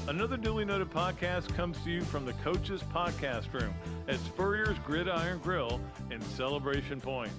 Another Dooley Noted Podcast comes to you from the Coach's Podcast Room at Spurrier's Gridiron Grill in Celebration Point.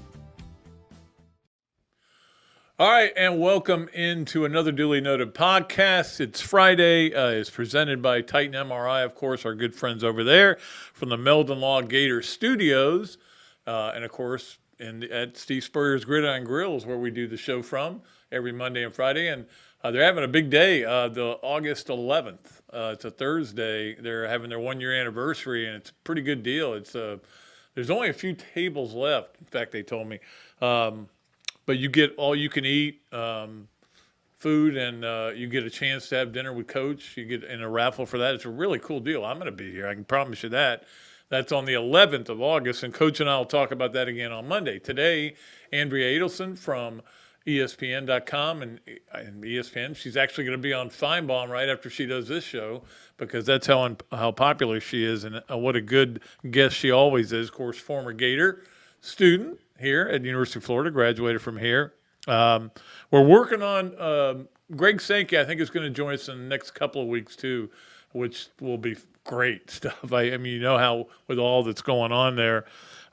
All right, and welcome into another Dooley Noted Podcast. It's Friday. It's presented by Titan MRI, of course, our good friends over there from the Meldon Law Gator Studios. And, of course, at Steve Spurrier's Gridiron Grill is where we do the show from every Monday and Friday. And they're having a big day, the August 11th. It's a Thursday. They're having their one-year anniversary, and it's a pretty good deal. It's there's only a few tables left. In fact, they told me. But you get all you can eat food, and you get a chance to have dinner with Coach. You get in a raffle for that. It's a really cool deal. I'm going to be here. I can promise you that. That's on the 11th of August, and Coach and I will talk about that again on Monday. Today, Andrea Adelson from ESPN.com and ESPN. She's actually going to be on Feinbaum right after she does this show because that's how popular she is and what a good guest she always is. Of course, former Gator student here at the University of Florida, graduated from here. We're working on Greg Sankey, I think, is going to join us in the next couple of weeks too, which will be great stuff. I mean, you know how with all that's going on there.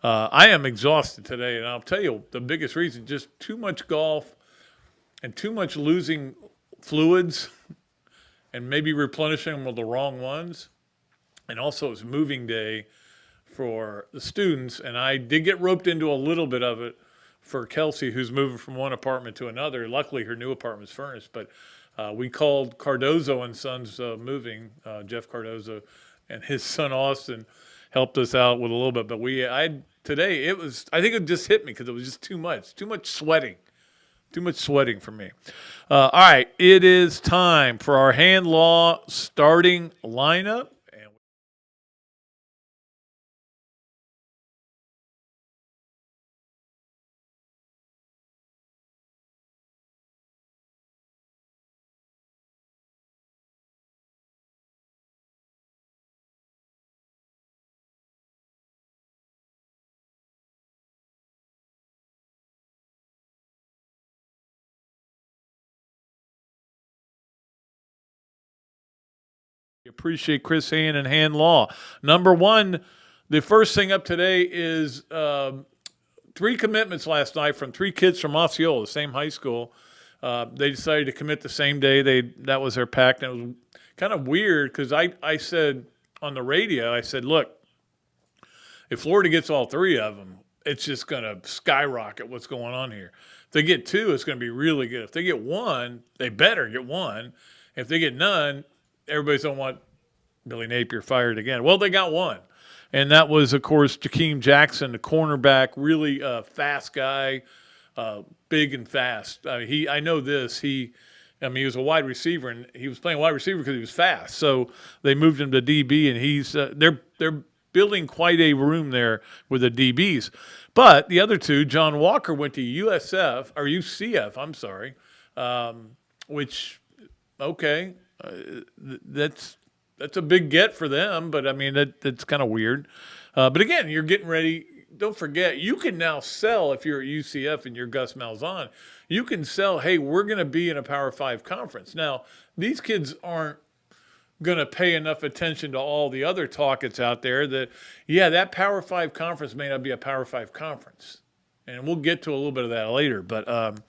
I am exhausted today, and I'll tell you the biggest reason, just too much golf and too much losing fluids and maybe replenishing them with the wrong ones. And also it's moving day for the students, and I did get roped into a little bit of it for Kelsey, who's moving from one apartment to another. Luckily, her new apartment's furnished, but we called Cardozo and Sons Moving, Jeff Cardozo, and his son Austin helped us out with a little bit. But today I think it just hit me because it was just too much sweating for me. All right, it is time for our hand law starting lineup. Appreciate Chris Hand and Hand Law. Number one, the first thing up today is 3 commitments last night from 3 kids from Osceola, the same high school. They decided to commit the same day. That was their pact. And it was kind of weird because I said on the radio, I said, look, if Florida gets all 3 of them, it's just going to skyrocket what's going on here. If they get 2, it's going to be really good. If they get 1, they better get 1. If they get none, everybody's going to want Billy Napier fired again. Well, they got 1. And that was, of course, Jakeem Jackson, the cornerback, really fast guy, big and fast. I know this. He was a wide receiver, and he was playing wide receiver because he was fast. So they moved him to DB, and he's they're building quite a room there with the DBs. But the other 2, John Walker went to UCF, I'm sorry, which, okay. That's a big get for them, but I mean that's kind of weird. But again, you're getting ready. Don't forget, you can now sell if you're at UCF and you're Gus Malzahn. You can sell, hey, we're going to be in a Power 5 conference. Now, these kids aren't going to pay enough attention to all the other talk that's out there that Power 5 conference may not be a Power 5 conference, and we'll get to a little bit of that later. But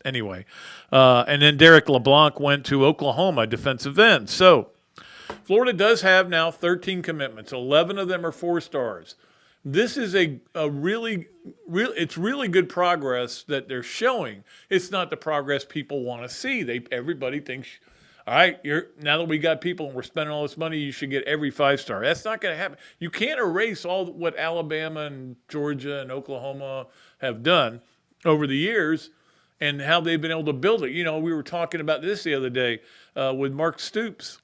anyway, and then Derek LeBlanc went to Oklahoma, defensive end. So Florida does have now 13 commitments. 11 of them are 4 stars. This is a really good progress that they're showing. It's not the progress people want to see. Everybody thinks, all right, now that we got people and we're spending all this money, you should get every 5-star. That's not going to happen. You can't erase all what Alabama and Georgia and Oklahoma have done over the years and how they've been able to build it. You know, we were talking about this the other day with Mark Stoops.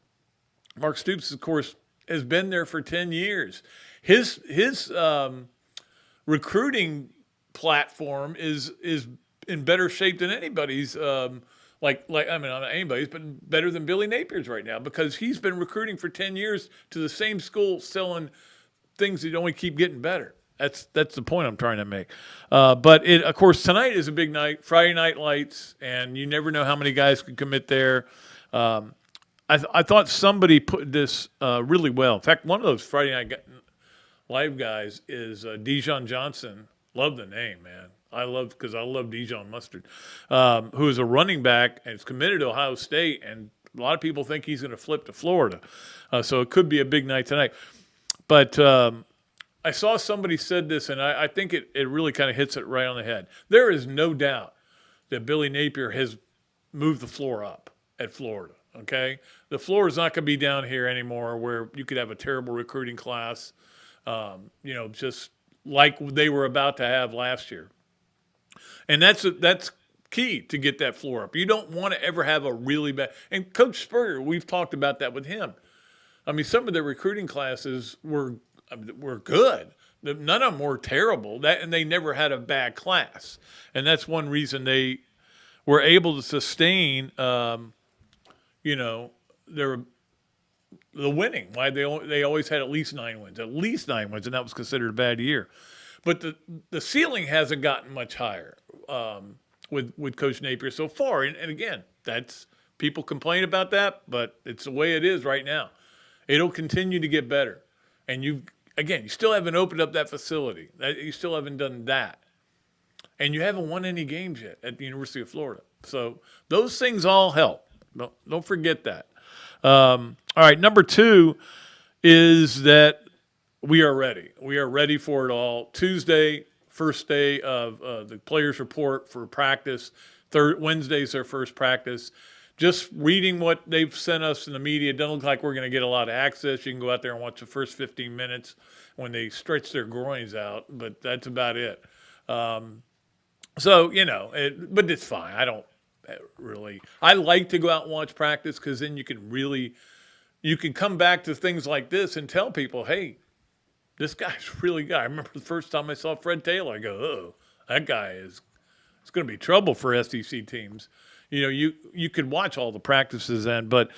Mark Stoops, of course, has been there for 10 years. His recruiting platform is in better shape than anybody's. Not anybody's, but better than Billy Napier's right now because he's been recruiting for 10 years to the same school, selling things that only keep getting better. That's the point I'm trying to make. But of course, tonight is a big night, Friday Night Lights, and you never know how many guys could commit there. I thought somebody put this really well. In fact, one of those Friday night live guys is Dijon Johnson. Love the name, man. I love Dijon Mustard, who is a running back and is committed to Ohio State, and a lot of people think he's going to flip to Florida. So it could be a big night tonight. But I saw somebody said this, and I think it really kind of hits it right on the head. There is no doubt that Billy Napier has moved the floor up at Florida, okay? The floor is not going to be down here anymore where you could have a terrible recruiting class, just like they were about to have last year. And that's key to get that floor up. You don't want to ever have a really bad – and Coach Spurrier, we've talked about that with him. I mean, some of the recruiting classes were good. None of them were terrible, and they never had a bad class. And that's one reason they were able to sustain, the winning. Why they always had at least 9 wins, and that was considered a bad year. But the ceiling hasn't gotten much higher with Coach Napier so far. And again, that's people complain about that, but it's the way it is right now. It'll continue to get better. And you still haven't opened up that facility. You still haven't done that. And you haven't won any games yet at the University of Florida. So those things all help. Don't forget that. All right, number 2 is that we are ready. We are ready for it all. Tuesday, first day of the players' report for practice. Wednesday's their first practice. Just reading what they've sent us in the media, it doesn't look like we're going to get a lot of access. You can go out there and watch the first 15 minutes when they stretch their groins out, but that's about it. But it's fine. I don't really – I like to go out and watch practice because then you can come back to things like this and tell people, hey, this guy's really good. I remember the first time I saw Fred Taylor, I go, oh, that guy it's going to be trouble for SEC teams. You could watch all the practices then, but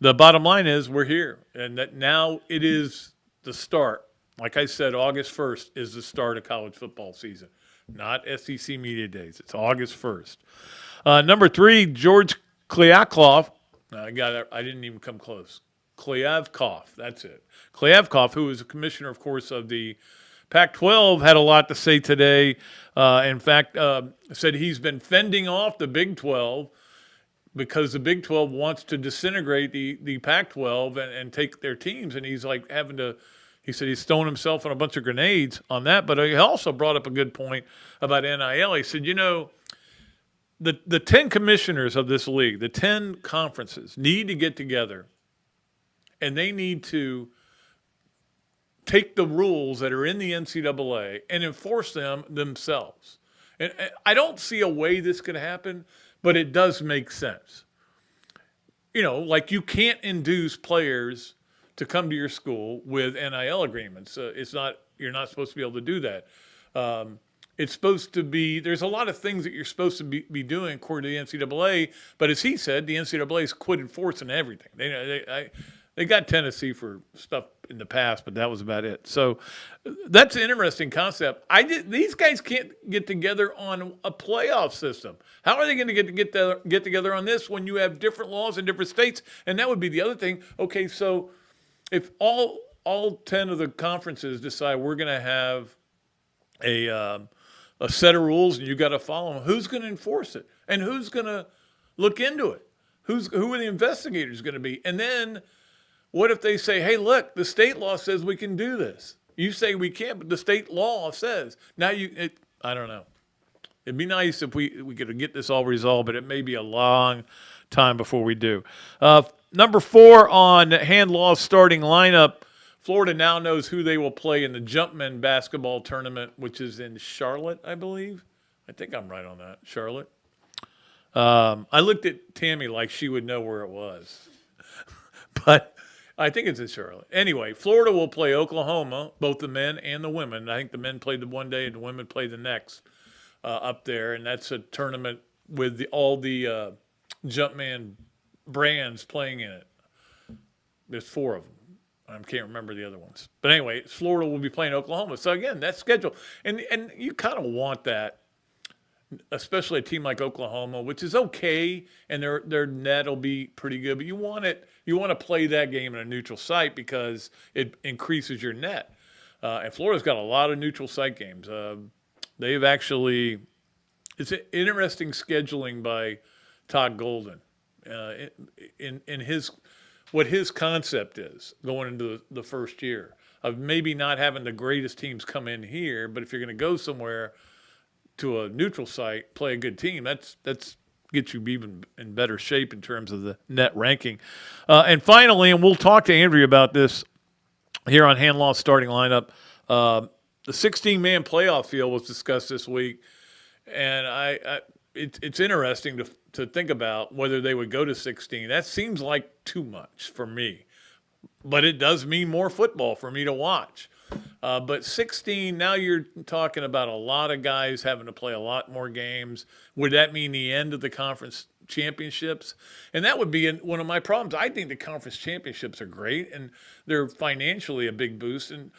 the bottom line is we're here, and that now it is the start. Like I said, August 1st is the start of college football season, not SEC Media Days. It's August 1st. Number 3, George Kliavkoff. I didn't even come close. Kliavkoff, that's it. Kliavkoff, who is a commissioner, of course, of the Pac-12, had a lot to say today. In fact, said he's been fending off the Big 12 because the Big 12 wants to disintegrate the Pac-12 and take their teams. And he's like he said he's throwing himself on a bunch of grenades on that. But he also brought up a good point about NIL. He said, the 10 commissioners of this league, the 10 conferences need to get together and they need to take the rules that are in the NCAA and enforce them themselves. And I don't see a way this could happen, but it does make sense. Like you can't induce players to come to your school with NIL agreements. You're not supposed to be able to do that. It's supposed to be, there's a lot of things that you're supposed to be doing according to the NCAA, but as he said, the NCAA's quit enforcing everything. They got Tennessee for stuff in the past, but that was about it. So that's an interesting concept. These guys can't get together on a playoff system. How are they going to get together on this when you have different laws in different states? And that would be the other thing. Okay, so if all 10 of the conferences decide we're going to have a set of rules and you got to follow them, who's going to enforce it? And who's going to look into it? Who are the investigators going to be? And then what if they say, hey, look, the state law says we can do this. You say we can't, but the state law says. Now I don't know. It'd be nice if we could get this all resolved, but it may be a long time before we do. Number 4 on Hand Law's starting lineup, Florida now knows who they will play in the Jumpman basketball tournament, which is in Charlotte, I believe. I think I'm right on that, Charlotte. I looked at Tammy like she would know where it was. But I think it's in Charlotte. Anyway, Florida will play Oklahoma, both the men and the women. I think the men played the one day and the women played the next up there. And that's a tournament with all the Jumpman brands playing in it. There's 4 of them. I can't remember the other ones. But anyway, Florida will be playing Oklahoma. So, again, that's scheduled. And you kind of want that. especially a team like Oklahoma, which is okay, and their net will be pretty good. But you want to play that game in a neutral site because it increases your net. And Florida's got a lot of neutral site games. They've actually, it's interesting scheduling by Todd Golden in his what his concept is going into the first year of maybe not having the greatest teams come in here, but if you're going to go somewhere to a neutral site, play a good team, that's gets you even in better shape in terms of the net ranking. And finally, and we'll talk to Andrea about this here on Hand Law Starting Lineup, the 16-man playoff field was discussed this week, and it's interesting to think about whether they would go to 16. That seems like too much for me, but it does mean more football for me to watch. But 16, now you're talking about a lot of guys having to play a lot more games. Would that mean the end of the conference championships? And that would be one of my problems. I think the conference championships are great, and they're financially a big boost. And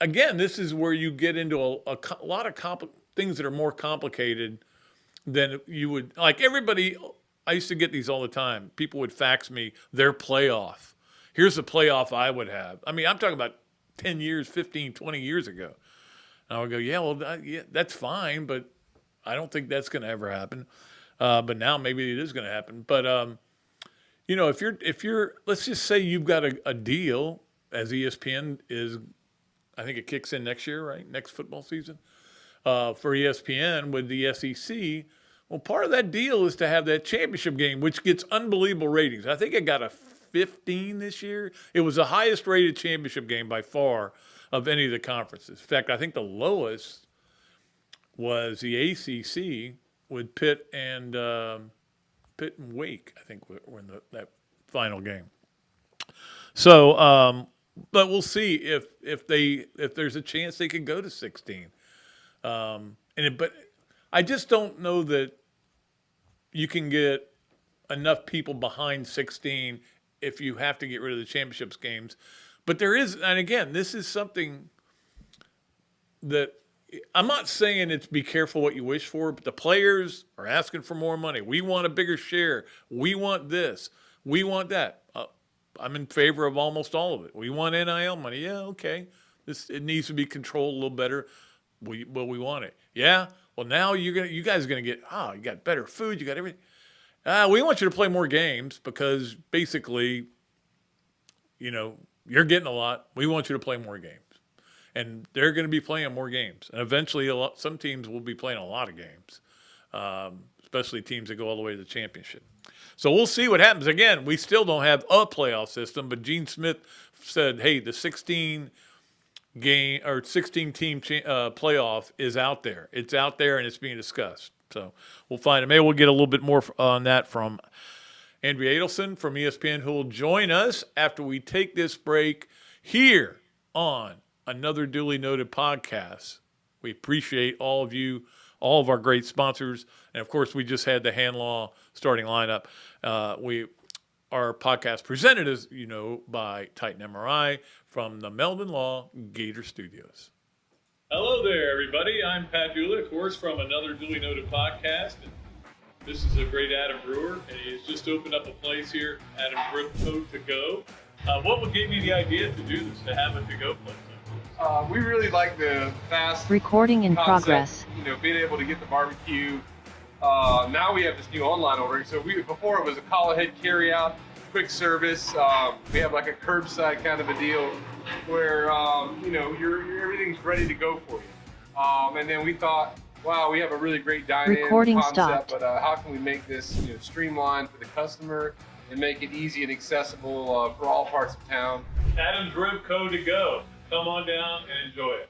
again, this is where you get into a lot of things that are more complicated than you would. Like everybody, I used to get these all the time. People would fax me their playoff. Here's the playoff I would have. I mean, I'm talking about 10 years, 15, 20 years ago. And I would go, yeah, well, that's fine, but I don't think that's going to ever happen. But now maybe it is going to happen. But, if you're, let's just say you've got a deal, as ESPN is, I think it kicks in next year, right? Next football season for ESPN with the SEC. Well, part of that deal is to have that championship game, which gets unbelievable ratings. I think it got a 15 this year. It was the highest rated championship game by far of any of the conferences. In fact, I think the lowest was the ACC with Pitt and Wake. I think were in that final game. So, but we'll see if there's a chance they could go to 16. But I just don't know that you can get enough people behind 16 if you have to get rid of the championships games. But there is, and again, this is something that I'm not saying it's be careful what you wish for, but the players are asking for more money. We want a bigger share. We want this. We want that. I'm in favor of almost all of it. We want NIL money. Yeah, okay. It needs to be controlled a little better. We want it. Yeah. Well, now you guys are going to get, you got better food. You got everything. We want you to play more games because basically, you're getting a lot. We want you to play more games. And they're going to be playing more games. And eventually, some teams will be playing a lot of games, especially teams that go all the way to the championship. So we'll see what happens. Again, we still don't have a playoff system, but Gene Smith said, hey, the 16-team playoff is out there. It's out there, and it's being discussed. So we'll find it. Maybe we'll get a little bit more on that from Andrea Adelson from ESPN, who will join us after we take this break here on Another Dooley Noted Podcast. We appreciate all of you, all of our great sponsors. And, of course, we just had the Hand Law Starting Lineup. Our podcast presented, as you know, by Titan MRI from the Melvin Law Gator Studios. Hello there, everybody. I'm Pat Dooley, of course, from Another Dooley Noted Podcast. And this is a great Adam Brewer, and he's just opened up a place here, Adam Brewer To Go. What gave you the idea to do this, to have a to-go place? We really like the fast recording in concept, progress. Being able to get the barbecue. Now we have this new online ordering. So before it was a call ahead carry out, quick service. We have like a curbside kind of a deal where everything's ready to go for you. And then we thought, wow, we have a really great dine-in concept, stopped. but how can we make this streamlined for the customer and make it easy and accessible for all parts of town? Adam's Ribco To Go. Come on down and enjoy it.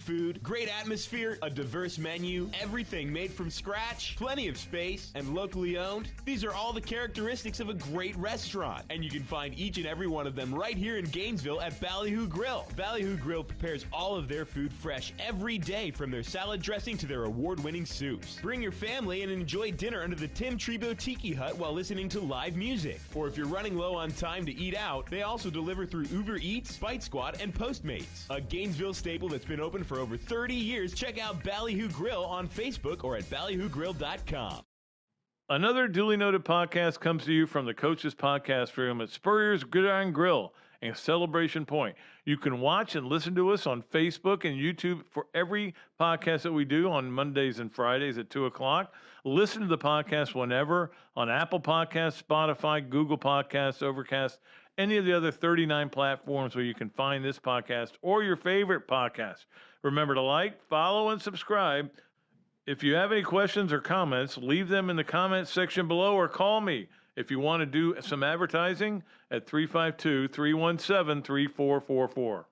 Food, great atmosphere, a diverse menu, everything made from scratch, plenty of space, and locally owned. These are all the characteristics of a great restaurant, and you can find each and every one of them right here in Gainesville at Ballyhoo Grill. Ballyhoo Grill prepares all of their food fresh every day, from their salad dressing to their award-winning soups. Bring your family and enjoy dinner under the Tim Trebo Tiki Hut while listening to live music. Or if you're running low on time to eat out, they also deliver through Uber Eats, Bite Squad, and Postmates. A Gainesville staple that's been open for over 30 years, check out Ballyhoo Grill on Facebook or at ballyhoogrill.com. Another Dooley Noted Podcast comes to you from the Coach's Podcast Room at Spurrier's Gridiron Grill and Celebration Point. You can watch and listen to us on Facebook and YouTube for every podcast that we do on Mondays and Fridays at 2 o'clock. Listen to the podcast whenever on Apple Podcasts, Spotify, Google Podcasts, Overcast, any of the other 39 platforms where you can find this podcast or your favorite podcast. Remember to like, follow, and subscribe. If you have any questions or comments, leave them in the comments section below or call me if you want to do some advertising at 352-317-3444.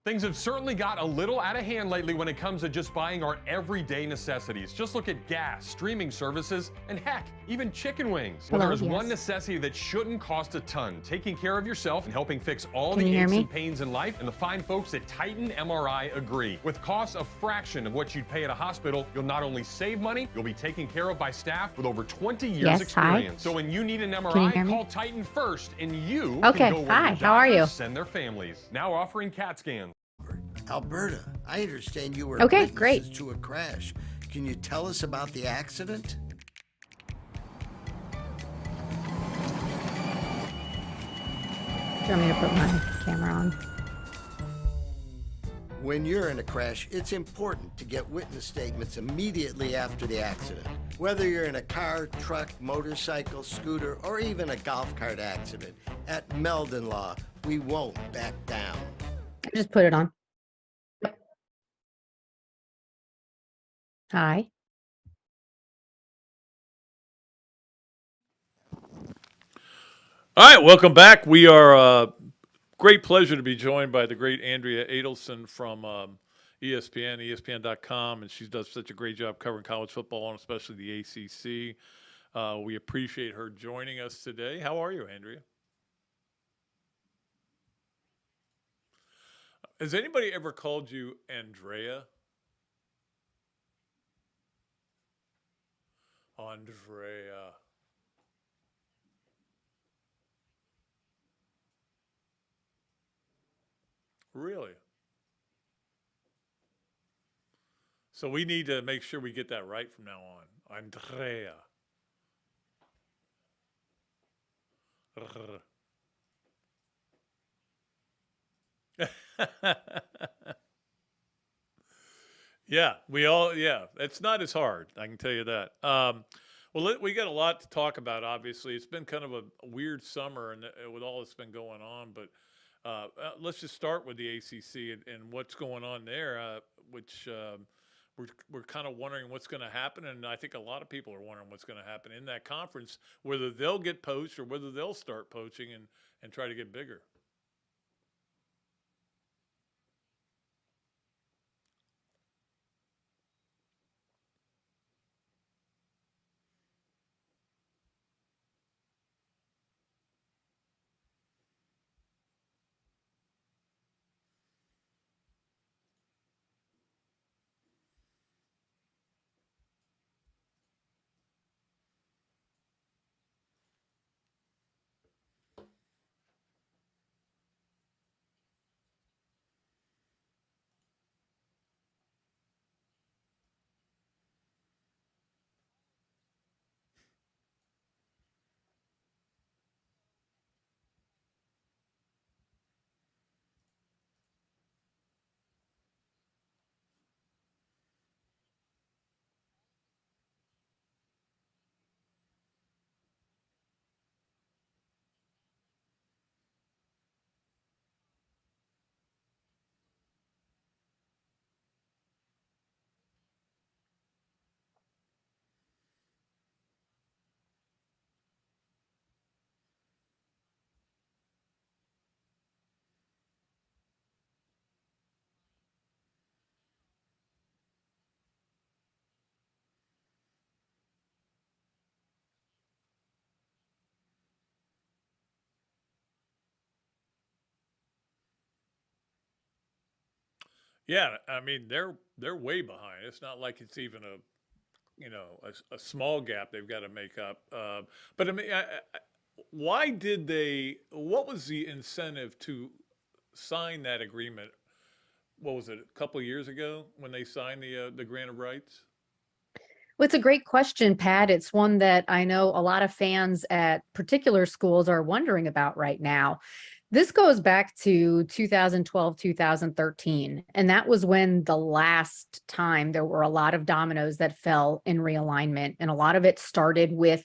Things have certainly got a little out of hand lately when it comes to just buying our everyday necessities. Just look at gas, streaming services, and heck, even chicken wings. Well, there is one necessity that shouldn't cost a ton: taking care of yourself and helping fix all the aches and pains in life. And the fine folks at Titan MRI agree. With costs a fraction of what you'd pay at a hospital, you'll not only save money, you'll be taken care of by staff with over 20 years experience. So when you need an MRI, call Titan first, and you can go where your doctors send their families. Now offering CAT scans. Alberta, I understand you were witnesses to a crash. Can you tell us about the accident? Do you want me to put my camera on? When you're in a crash, it's important to get witness statements immediately after the accident. Whether you're in a car, truck, motorcycle, scooter, or even a golf cart accident, at Meldon Law, we won't back down. I just put it on. Hi. All right, welcome back. We are great pleasure to be joined by the great Andrea Adelson from ESPN, ESPN.com, and she does such a great job covering college football and especially the ACC. We appreciate her joining us today. How are you, Andrea? Has anybody ever called you Andrea? Andrea. Really? So we need to make sure we get that right from now on. Andrea. Yeah, it's not as hard, I can tell you that. We got a lot to talk about, obviously. It's been kind of a weird summer and with all that's been going on, but let's just start with the ACC and what's going on there, which we're kind of wondering what's going to happen, and I think a lot of people are wondering what's going to happen in that conference, whether they'll get poached or whether they'll start poaching and try to get bigger. Yeah, I mean they're way behind. It's not like it's even a small gap they've got to make up. But I mean, why did they? What was the incentive to sign that agreement what was it, a couple of years ago when they signed the grant of rights? Well, it's a great question, Pat. It's one that I know a lot of fans at particular schools are wondering about right now. This goes back to 2012, 2013, and that was when the last time there were a lot of dominoes that fell in realignment. And a lot of it started with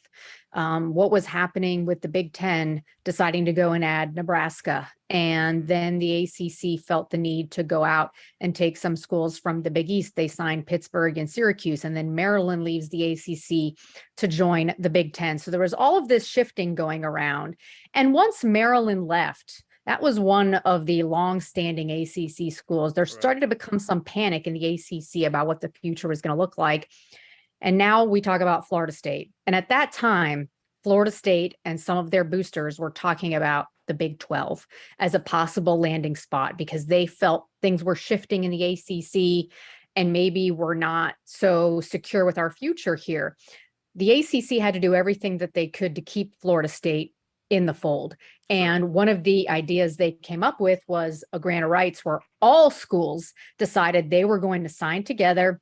what was happening with the Big Ten deciding to go and add Nebraska. And then the ACC felt the need to go out and take some schools from the Big East. They signed Pittsburgh and Syracuse, and then Maryland leaves the ACC to join the Big Ten. So there was all of this shifting going around. And once Maryland left, that was one of the long-standing ACC schools. There started to become some panic in the ACC about what the future was going to look like. And now we talk about Florida State. And at that time, Florida State and some of their boosters were talking about the Big 12 as a possible landing spot because they felt things were shifting in the ACC and maybe we're not so secure with our future here. The ACC had to do everything that they could to keep Florida State in the fold. And one of the ideas they came up with was a grant of rights where all schools decided they were going to sign together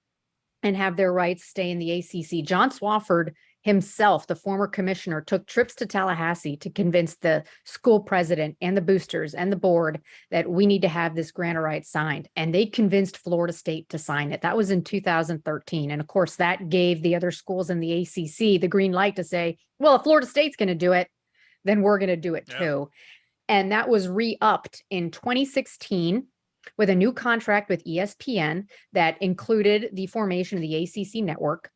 and have their rights stay in the ACC. John Swofford himself, the former commissioner, took trips to Tallahassee to convince the school president and the boosters and the board that we need to have this grant of rights signed. And they convinced Florida State to sign it. That was in 2013. And of course, that gave the other schools in the ACC the green light to say, well, if Florida State's going to do it, then we're going to do it too. And that was re-upped in 2016 with a new contract with ESPN that included the formation of the ACC network,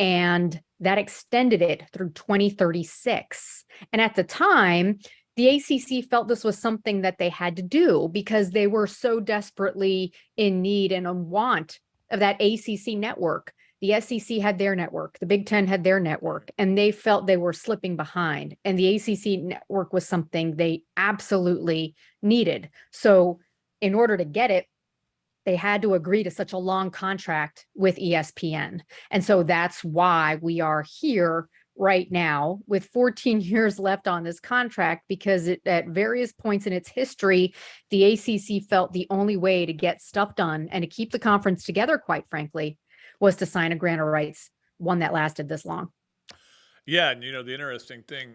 and that extended it through 2036. And at the time, the ACC felt this was something that they had to do because they were so desperately in need and in want of that ACC network. The SEC had their network, the Big Ten had their network, and they felt they were slipping behind. And the ACC network was something they absolutely needed. So in order to get it, they had to agree to such a long contract with ESPN. And so that's why we are here right now with 14 years left on this contract, because at various points in its history, the ACC felt the only way to get stuff done and to keep the conference together, quite frankly, was to sign a grant of rights, one that lasted this long. Yeah, and the interesting thing,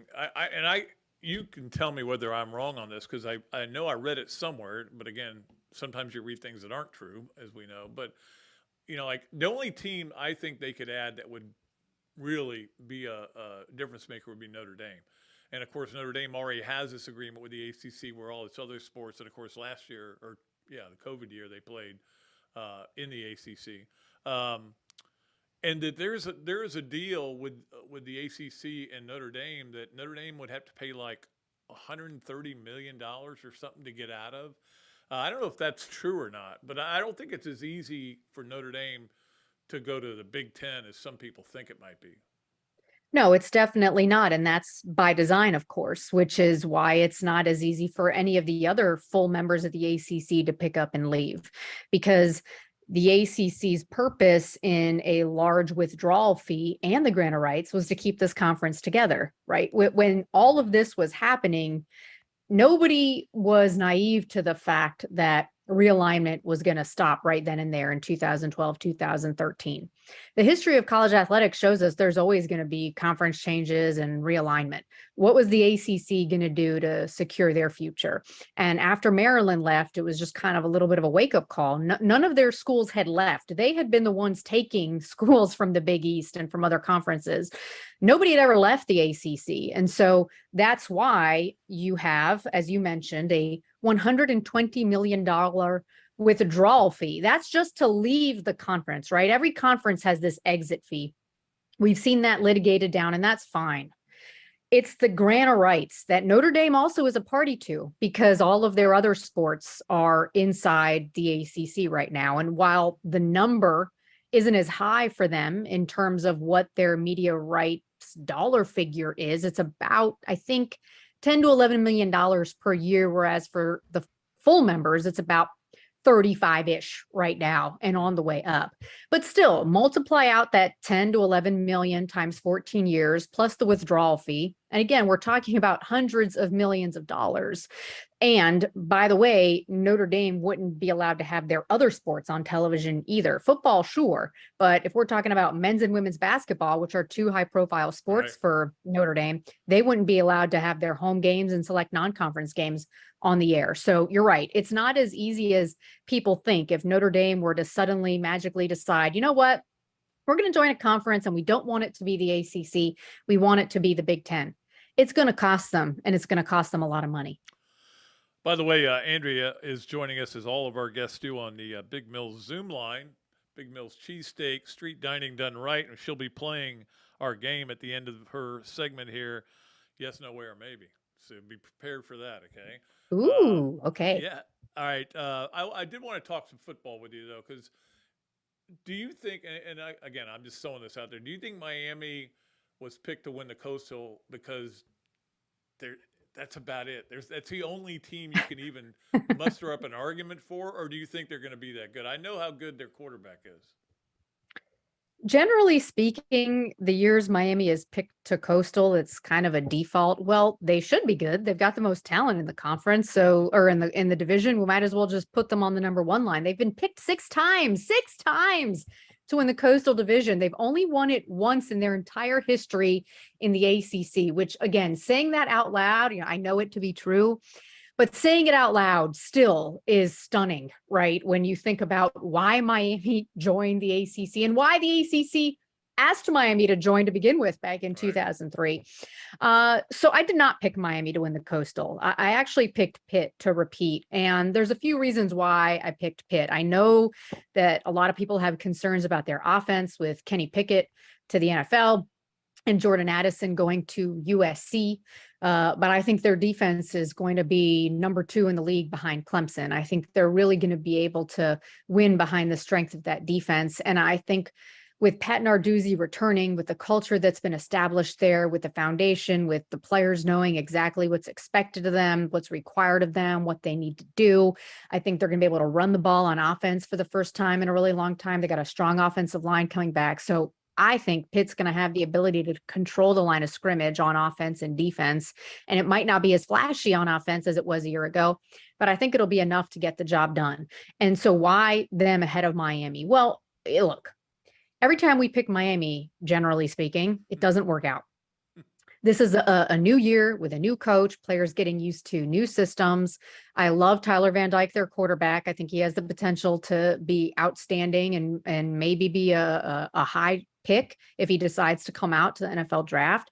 you can tell me whether I'm wrong on this, because I know I read it somewhere, but again, sometimes you read things that aren't true, as we know. But like the only team I think they could add that would really be a difference maker would be Notre Dame. And of course, Notre Dame already has this agreement with the ACC where all its other sports, and of course last year, the COVID year, they played in the ACC. And that there is a deal with the ACC and Notre Dame that Notre Dame would have to pay like $130 million or something to get out of. I don't know if that's true or not, but I don't think it's as easy for Notre Dame to go to the Big Ten as some people think it might be. No, it's definitely not. And that's by design, of course, which is why it's not as easy for any of the other full members of the ACC to pick up and leave, because the ACC's purpose in a large withdrawal fee and the grant of rights was to keep this conference together, right? When all of this was happening, nobody was naive to the fact that realignment was going to stop right then and there in 2012, 2013. The history of college athletics shows us there's always going to be conference changes and realignment. What was the ACC going to do to secure their future? And after Maryland left, it was just kind of a little bit of a wake-up call. None of their schools had left. They had been the ones taking schools from the Big East and from other conferences. Nobody had ever left the ACC. And so that's why you have, as you mentioned, a $120 million withdrawal fee. That's just to leave the conference, right? Every conference has this exit fee. We've seen that litigated down, and that's fine. It's the grant of rights that Notre Dame also is a party to, because all of their other sports are inside the ACC right now. And while the number isn't as high for them in terms of what their media rights dollar figure is, it's about, I think, $10 to $11 million per year, whereas for the full members, it's about 35-ish right now and on the way up. But still, multiply out that 10 to 11 million times 14 years plus the withdrawal fee. And again, we're talking about hundreds of millions of dollars. And by the way, Notre Dame wouldn't be allowed to have their other sports on television either. Football, sure. But if we're talking about men's and women's basketball, which are two high profile sports for Notre Dame, they wouldn't be allowed to have their home games and select non-conference games on the air. So you're right. It's not as easy as people think. If Notre Dame were to suddenly magically decide, you know what, we're going to join a conference and we don't want it to be the ACC. We want it to be the Big Ten. It's going to cost them, and it's going to cost them a lot of money. By the way, Andrea is joining us, as all of our guests do, on the Big Mills Zoom line. Big Mills Cheesesteak, street dining done right, and she'll be playing our game at the end of her segment here. Yes, no, where, maybe. So be prepared for that, okay? Ooh, okay. Yeah. All right. I did want to talk some football with you, though, because do you think, again, I'm just throwing this out there, do you think Miami was picked to win the Coastal because that's about it? That's the only team you can even muster up an argument for, or do you think they're going to be that good? I know how good their quarterback is. Generally speaking, the years Miami is picked to Coastal, it's kind of a default. Well, they should be good. They've got the most talent in the conference, or in the division. We might as well just put them on the number one line. They've been picked six times to win the Coastal Division. They've only won it once in their entire history in the ACC, which, again, saying that out loud, I know it to be true, but saying it out loud still is stunning, right? When you think about why Miami joined the ACC and why the ACC asked Miami to join to begin with back in 2003. So I did not pick Miami to win the Coastal. I actually picked Pitt to repeat. And there's a few reasons why I picked Pitt. I know that a lot of people have concerns about their offense with Kenny Pickett to the NFL and Jordan Addison going to USC. But I think their defense is going to be number 2 in the league behind Clemson. I think they're really going to be able to win behind the strength of that defense. And I think with Pat Narduzzi returning, with the culture that's been established there, with the foundation, with the players knowing exactly what's expected of them, what's required of them, what they need to do, I think they're going to be able to run the ball on offense for the first time in a really long time. They got a strong offensive line coming back. So I think Pitt's going to have the ability to control the line of scrimmage on offense and defense. And it might not be as flashy on offense as it was a year ago, but I think it'll be enough to get the job done. And so why them ahead of Miami? Well, look, every time we pick Miami, generally speaking, it doesn't work out. This is a new year with a new coach, players getting used to new systems. I love Tyler Van Dyke, their quarterback. I think he has the potential to be outstanding and maybe be a high pick if he decides to come out to the NFL draft.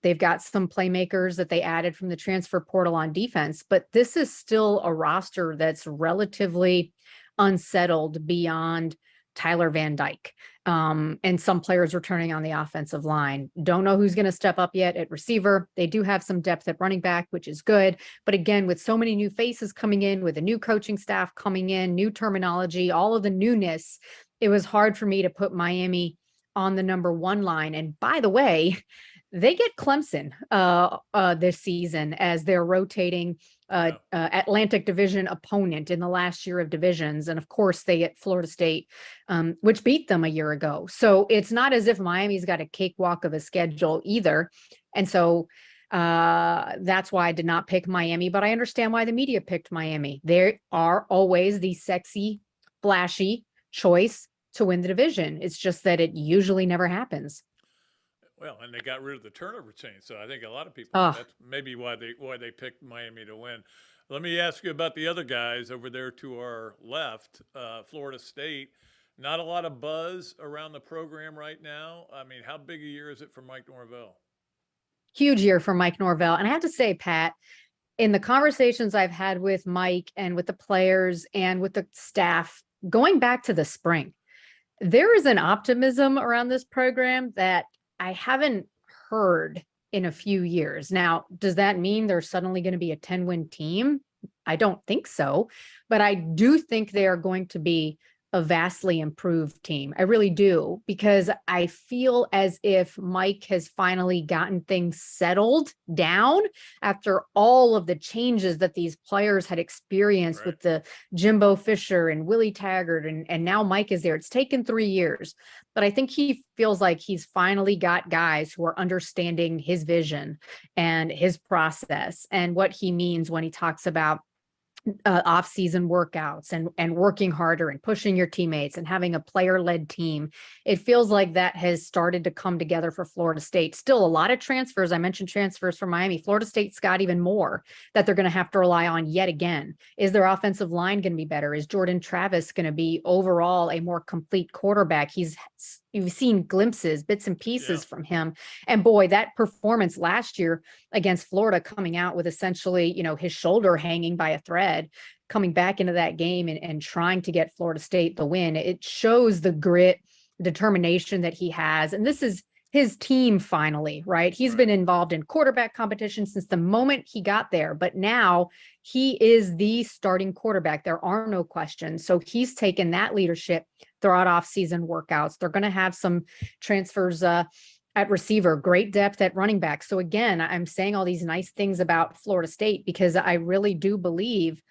They've got some playmakers that they added from the transfer portal on defense, but this is still a roster that's relatively unsettled beyond Tyler Van Dyke. And some players returning on the offensive line. Don't know who's going to step up yet at receiver. They do have some depth at running back, which is good. But again, with so many new faces coming in, with a new coaching staff coming in, new terminology, all of the newness, it was hard for me to put Miami on the number 1 line. And by the way, they get Clemson this season as their rotating Atlantic Division opponent in the last year of divisions. And of course, they get Florida State, which beat them a year ago. So it's not as if Miami's got a cakewalk of a schedule either. And so that's why I did not pick Miami, but I understand why the media picked Miami. They are always the sexy, flashy choice to win the division. It's just that it usually never happens. Well, and they got rid of the turnover chain, so I think a lot of people that's maybe why they picked Miami to win. Let me ask you about the other guys over there to our left, Florida State. Not a lot of buzz around the program right now. I mean, how big a year is it for Mike Norvell? Huge year for Mike Norvell. And I have to say, Pat, in the conversations I've had with Mike and with the players and with the staff, going back to the spring, there is an optimism around this program that I haven't heard in a few years. Now, does that mean they're suddenly going to be a 10-win team? I don't think so, but I do think they are going to be a vastly improved team. I really do, because I feel as if Mike has finally gotten things settled down after all of the changes that these players had experienced with the Jimbo Fisher and Willie Taggart, and now Mike is there. It's taken 3 years, but I think he feels like he's finally got guys who are understanding his vision and his process and what he means when he talks about off-season workouts and working harder and pushing your teammates and having a player-led team. It feels like that has started to come together for Florida State. Still a lot of transfers. I mentioned transfers from Miami. Florida State's got even more that they're going to have to rely on yet again. Is their offensive line going to be better? Is Jordan Travis going to be overall a more complete quarterback? You've seen glimpses, bits and pieces from him. And boy, that performance last year against Florida, coming out with essentially, his shoulder hanging by a thread, coming back into that game and trying to get Florida State the win. It shows the grit, determination that he has. And this is his team finally, right? He's been involved in quarterback competition since the moment he got there, but now he is the starting quarterback. There are no questions. So he's taken that leadership throughout off-season workouts. They're going to have some transfers at receiver, great depth at running back. So again, I'm saying all these nice things about Florida State because I really do believe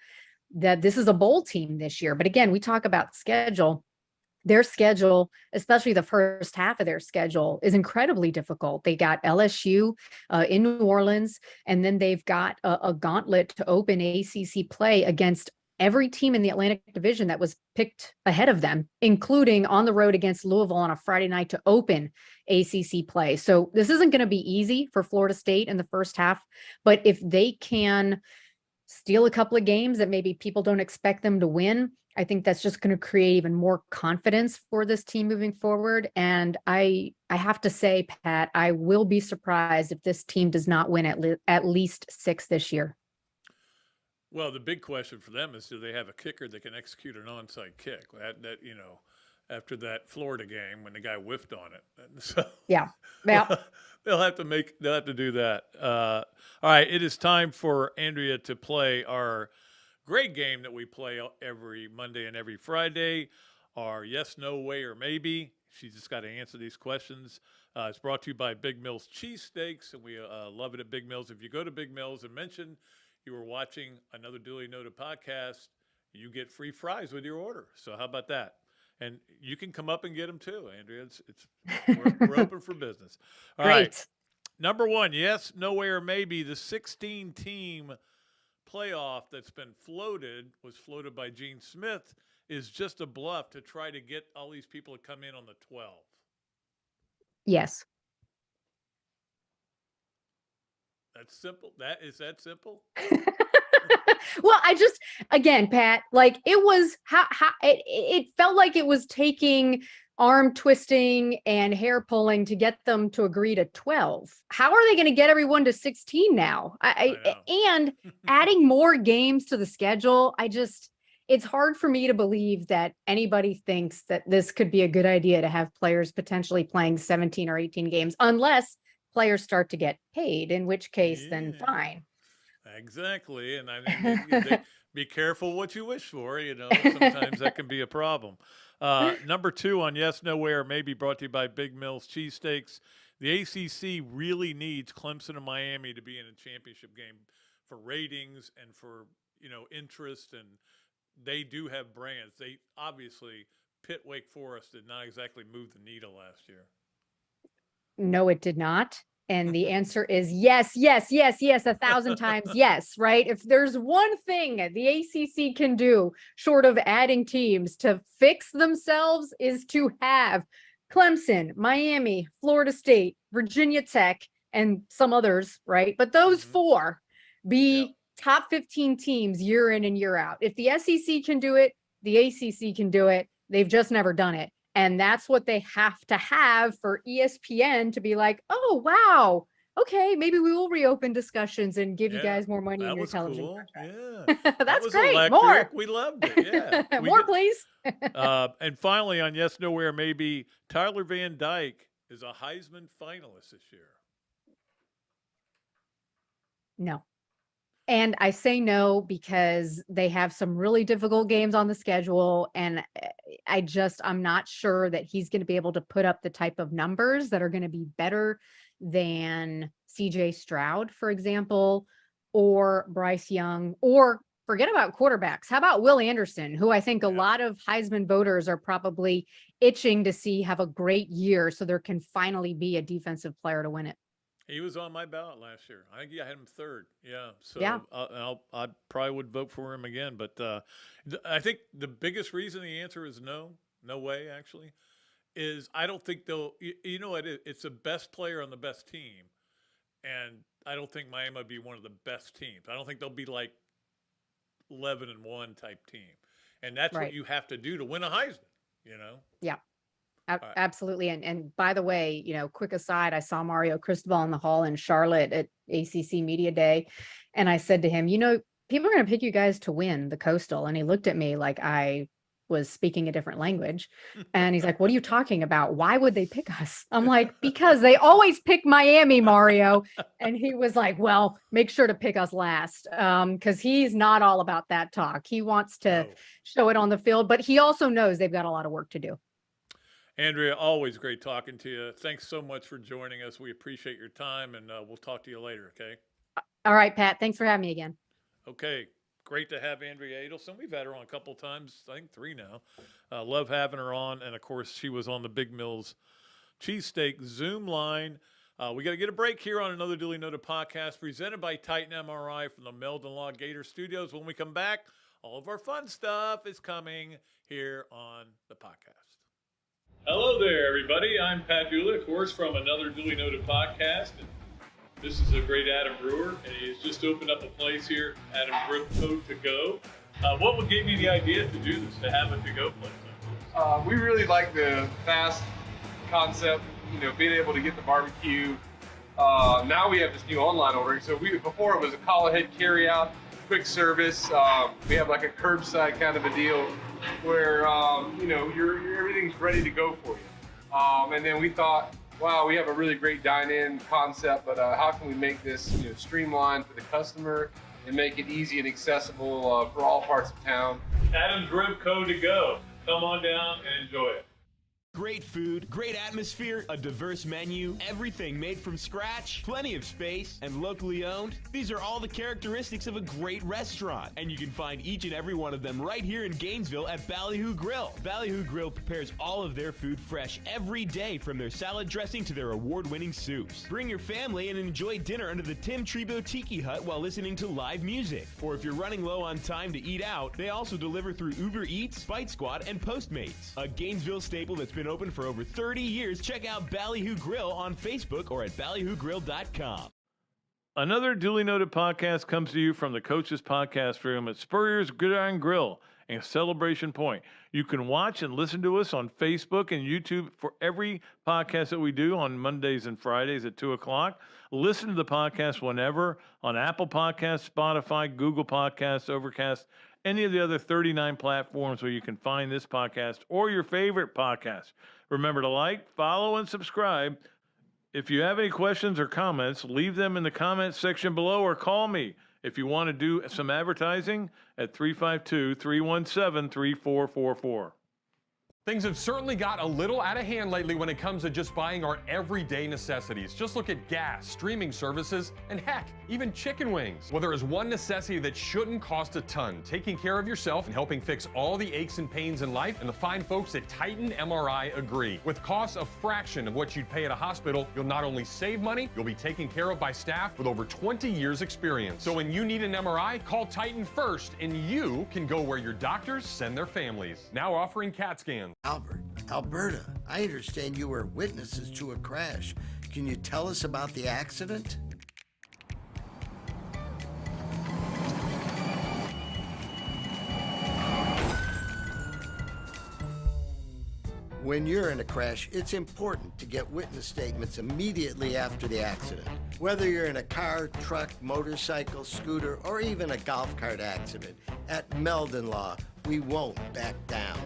that this is a bowl team this year. But again, we talk about schedule. Their schedule, especially the first half of their schedule, is incredibly difficult. They got LSU in New Orleans, and then they've got a gauntlet to open ACC play against every team in the Atlantic Division that was picked ahead of them, including on the road against Louisville on a Friday night to open ACC play. So this isn't going to be easy for Florida State in the first half, but if they can steal a couple of games that maybe people don't expect them to win, I think that's just going to create even more confidence for this team moving forward. And I have to say, Pat, I will be surprised if this team does not win at least 6 this year. Well, the big question for them is, do they have a kicker that can execute an onside kick? That after that Florida game when the guy whiffed on it. And so yeah. they'll have to do that. All right, it is time for Andrea to play our great game that we play every Monday and every Friday, our yes, no, way, or maybe. She's just got to answer these questions. It's brought to you by Big Mills Cheesesteaks, and we love it at Big Mills. If you go to Big Mills and mention you were watching Another Dooley Noted Podcast, you get free fries with your order. So how about that? And you can come up and get them too, Andrea. We're open for business. All right. Number 1, yes, no, way, or maybe. The 16-team playoff that's been was floated by Gene Smith, is just a bluff to try to get all these people to come in on the 12. Yes. That's simple. Is that simple? Well, again, Pat, like it was it felt like it was taking arm twisting and hair pulling to get them to agree to 12. How are they going to get everyone to 16 now? And adding more games to the schedule, it's hard for me to believe that anybody thinks that this could be a good idea to have players potentially playing 17 or 18 games, unless players start to get paid, in which case then fine. Exactly. And I mean, be careful what you wish for, sometimes that can be a problem. Number 2 on yes, no, way, or maybe, brought to you by Big Mills Cheesesteaks. The ACC really needs Clemson and Miami to be in a championship game for ratings and for, interest. And they do have brands. They obviously, Pitt Wake Forest did not exactly move the needle last year. No, it did not. And the answer is yes, 1,000 times yes, right? If there's one thing the ACC can do, short of adding teams to fix themselves, is to have Clemson, Miami, Florida State, Virginia Tech, and some others, right? But those 4 be top 15 teams year in and year out. If the SEC can do it, the ACC can do it. They've just never done it. And that's what they have to have for ESPN to be like, oh, wow. Okay, maybe we will reopen discussions and give you guys more money in your television contract. Yeah. That's great. Electric. More. We loved it. Yeah. More, please. And finally, on yes, no, way, or maybe, Tyler Van Dyke is a Heisman finalist this year. No. And I say no because they have some really difficult games on the schedule. And I'm not sure that he's going to be able to put up the type of numbers that are going to be better than CJ Stroud, for example, or Bryce Young, or forget about quarterbacks. How about Will Anderson, who I think a lot of Heisman voters are probably itching to see have a great year so there can finally be a defensive player to win it. He was on my ballot last year. I think I had him third. Yeah. So Yeah. I probably would vote for him again. But I think the biggest reason the answer is no way, actually, is I don't think they'll, you know what, it's the best player on the best team. And I don't think Miami will be one of the best teams. I don't think they'll be like 11-1 type team. And that's what you have to do to win a Heisman, you know? Yeah. Absolutely. And by the way, quick aside, I saw Mario Cristobal in the hall in Charlotte at ACC Media Day. And I said to him, people are going to pick you guys to win the Coastal. And he looked at me like I was speaking a different language. And he's like, what are you talking about? Why would they pick us? I'm like, because they always pick Miami, Mario. And he was like, well, make sure to pick us last. Because he's not all about that talk. He wants to show it on the field, but he also knows they've got a lot of work to do. Andrea, always great talking to you. Thanks so much for joining us. We appreciate your time, and we'll talk to you later, okay? All right, Pat. Thanks for having me again. Okay. Great to have Andrea Adelson. We've had her on a couple of times, I think 3 now. Love having her on. And, of course, she was on the Big Mills Cheesesteak Zoom line. We got to get a break here on Another Dooley Noted Podcast presented by Titan MRI from the Meldon Law Gator Studios. When we come back, all of our fun stuff is coming here on the podcast. Hello there, everybody. I'm Pat Dooley, of course, from Another Dooley Noted Podcast. And this is a great Adam Brewer, and he's just opened up a place here, Adam Brewer To Go. What gave you the idea to do this, to have a to-go place? We really like the fast concept, being able to get the barbecue. Now we have this new online ordering. So before it was a call-ahead carry-out, quick service. We have like a curbside kind of a deal where everything's ready to go for you. And then we thought, wow, we have a really great dine-in concept, but how can we make this streamlined for the customer and make it easy and accessible for all parts of town? Adam's Rib Co. To Go. Come on down and enjoy it. Great food, great atmosphere, a diverse menu, everything made from scratch, plenty of space, and locally owned. These are all the characteristics of a great restaurant, and you can find each and every one of them right here in Gainesville at Ballyhoo Grill. Ballyhoo Grill prepares all of their food fresh every day, from their salad dressing to their award-winning soups. Bring your family and enjoy dinner under the Tim Trebo Tiki Hut while listening to live music. Or if you're running low on time to eat out, they also deliver through Uber Eats, Bite Squad, and Postmates. A Gainesville staple that's been open for over 30 years. Check out Ballyhoo Grill on Facebook or at ballyhoogrill.com. Another Duly Noted Podcast comes to you from the Coach's Podcast Room at Spurrier's Gridiron Grill and Celebration Point. You can watch and listen to us on Facebook and YouTube for every podcast that we do on Mondays and Fridays at 2 o'clock. Listen to the podcast whenever on Apple Podcasts, Spotify, Google Podcasts, Overcast, any of the other 39 platforms where you can find this podcast or your favorite podcast. Remember to like, follow, and subscribe. If you have any questions or comments, leave them in the comments section below or call me if you want to do some advertising at 352-317-3444. Things have certainly got a little out of hand lately when it comes to just buying our everyday necessities. Just look at gas, streaming services, and heck, even chicken wings. Well, there is one necessity that shouldn't cost a ton: taking care of yourself and helping fix all the aches and pains in life, and the fine folks at Titan MRI agree. With costs a fraction of what you'd pay at a hospital, you'll not only save money, you'll be taken care of by staff with over 20 years experience. So when you need an MRI, call Titan first, and you can go where your doctors send their families. Now offering CAT scans. Albert, Alberta, I understand you were witnesses to a crash. Can you tell us about the accident? When you're in a crash, it's important to get witness statements immediately after the accident. Whether you're in a car, truck, motorcycle, scooter, or even a golf cart accident, at Meldon Law, we won't back down.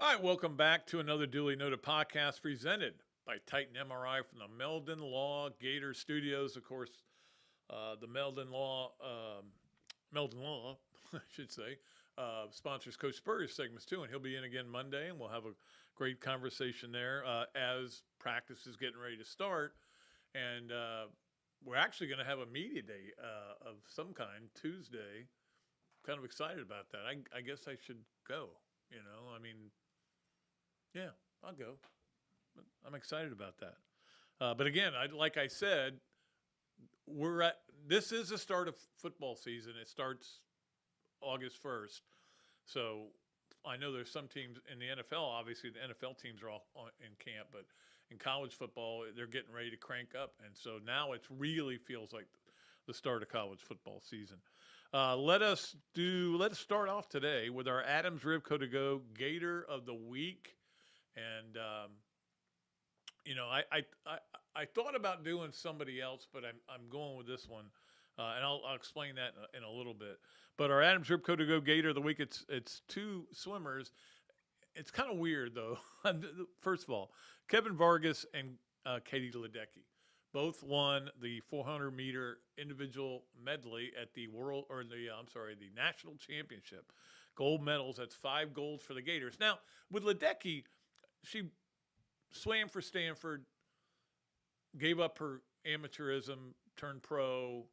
All right, welcome back to another Duly Noted Podcast presented by Titan MRI from the Meldon Law Gator Studios. Of course, the Meldon Law, I should say, sponsors Coach Spurrier's segments too, and he'll be in again Monday, and we'll have a great conversation there as practice is getting ready to start. And we're actually going to have a media day of some kind Tuesday. Kind of excited about that. I guess I should go. I mean, yeah, I'll go. But I'm excited about that. But again, like I said, this is the start of football season. It starts August 1st. So I know there's some teams in the NFL. Obviously, the NFL teams are all in camp, but in college football, they're getting ready to crank up. And so now it really feels like the start of college football season. Let's start off today with our Adams Ribco to Go Gator of the Week. And, I thought about doing somebody else, but I'm going with this one. And I'll explain that in a little bit. But our Adams Ribco to Go Gator of the Week, it's two swimmers. It's kind of weird, though. First of all, Kevin Vargas and Katie Ledecky both won the 400-meter individual medley at the the national championship. Gold medals. That's 5 golds for the Gators. Now, with Ledecky, she swam for Stanford, gave up her amateurism, turned pro,